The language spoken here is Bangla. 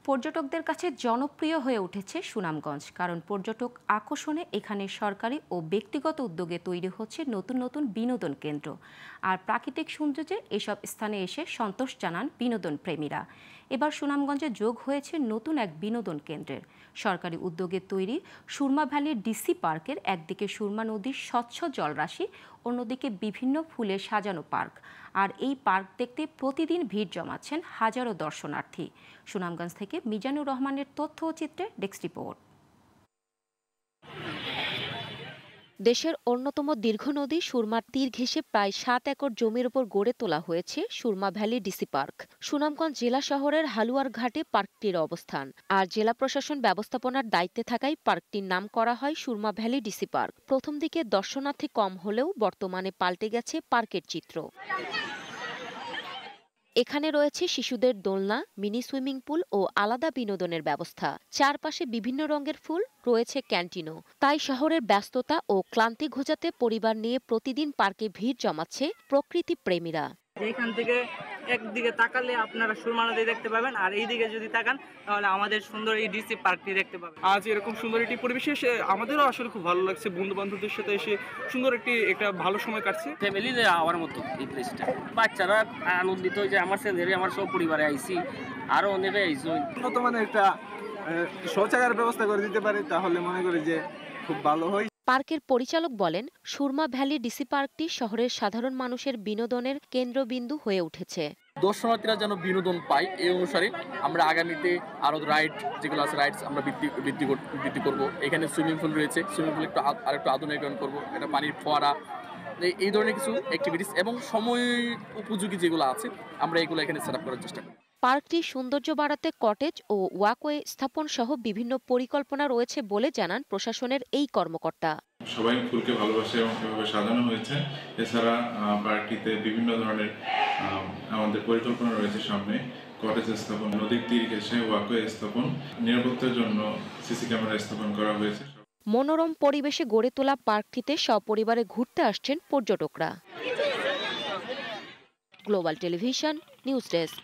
পর্যটকদের কাছে জনপ্রিয় হয়ে উঠেছে সুনামগঞ্জ, কারণ পর্যটক আকর্ষণে এখানে সরকারি ও ব্যক্তিগত উদ্যোগে তৈরি হচ্ছে নতুন নতুন বিনোদন কেন্দ্র। আর প্রাকৃতিক সৌন্দর্যে এসব স্থানে এসে সন্তোষ জানান বিনোদন প্রেমীরা। এবার সুনামগঞ্জে যোগ হয়েছে নতুন এক বিনোদন কেন্দ্রের। সরকারি উদ্যোগে তৈরি সুরমা ভ্যালির ডিসি পার্কের একদিকে সুরমা নদীর স্বচ্ছ জলরাশি, অন্যদিকে বিভিন্ন ফুলে সাজানো পার্ক। আর এই পার্ক দেখতে প্রতিদিন ভিড় জমাচ্ছেন হাজারো দর্শনার্থী। সুনামগঞ্জ থেকে মিজানুর রহমানের তথ্য ও চিত্রে ডেস্ক রিপোর্ট। দেশের অন্যতম দীর্ঘ নদী সুরমার তীর ঘেঁষে প্রায় ৭ একর জমির ওপর গড়ে তোলা হয়েছে Surma valley DC park. Sunamganj জেলা শহরের হালুয়ার ঘাটে পার্কটির অবস্থান। আর জেলা প্রশাসন ব্যবস্থাপনার দায়িত্বে থাকায় পার্কটির নাম করা হয় সুরমা ভ্যালি ডিসি পার্ক। প্রথম দিকে দর্শনার্থী কম হলেও বর্তমানে পাল্টে গেছে পার্কের চিত্র। এখানে রয়েছে শিশুদের দোলনা, মিনি সুইমিং পুল ও আলাদা বিনোদনের ব্যবস্থা। চারপাশে বিভিন্ন রঙের ফুল, রয়েছে ক্যান্টিনও। তাই শহরের ব্যস্ততা ও ক্লান্তি ঘোচাতে পরিবার নিয়ে প্রতিদিন পার্কে ভিড় জমাচ্ছে প্রকৃতি প্রেমীরা। এখান থেকে একদিকে তাকালে আপনারা সুরমা নদী দেখতে পাবেন, আর এইদিকে যদি তাকান তাহলে আমাদের সুন্দর এই ডিসি পার্কটি দেখতে পাবেন। আজ এরকম সুন্দর একটি পরিবেশে এসে আমাদেরও আসলে খুব ভালো লাগছে। বন্ধু বান্ধবদের সাথে এসে সুন্দর একটা ভালো সময় কাটছে। ফ্যামিলি আমার মতো এই প্লেসটা, বাচ্চারা আনন্দিত যে আমার ছেলেরে আমার সব পরিবারে আইছি, আরো অনেকে আইছি। উন্নত মানের একটা শৌচাগারের ব্যবস্থা করে দিতে পারে তাহলে মনে করি যে খুব ভালো হয়। পার্কের পরিচালক বলেন, সুরমা ভ্যালি ডিসি পার্কটি শহরের সাধারণ মানুষের বিনোদনের কেন্দ্রবিন্দু হয়ে উঠেছে। দর্শনার্থীরা যেন বিনোদন পায় এই অনুসারে আমরা আগামীতে আরো রাইড যেগুলো আছে রাইডস আমরা বৃদ্ধি করব। এখানে সুইমিং পুল রয়েছে, সুইমিং পুল আরেকটু আধুনিকরণ করব। এটা পানির ফোয়ারা, এই ধরনের কিছু অ্যাক্টিভিটিস এবং সময় উপযোগী যেগুলো আছে আমরা এগুলো এখানে সেট আপ করার চেষ্টা করি। পার্কটির সৌন্দর্য বাড়াতে কটেজ ও ওয়াকওয়ে স্থাপন সহ বিভিন্ন পরিকল্পনা রয়েছে বলে জানান প্রশাসনের এই কর্মকর্তা। সবাই ফুলকে ভালোবাসে এবং সেভাবে সাজানো হয়েছে। এছাড়া পার্কটিতে বিভিন্ন ধরনের আমাদের পরিকল্পনা রয়েছে সামনে। কটেজ স্থাপন, নদীর তীর ঘেঁষে ওয়াকওয়ে স্থাপন, নিরাপত্তার জন্য সিসি ক্যামেরা স্থাপন করা হয়েছে। মনোরম পরিবেশে গড়ে তোলা পার্কটিতে সপরিবারে ঘুরতে আসছেন পর্যটকরা। Global television news desk.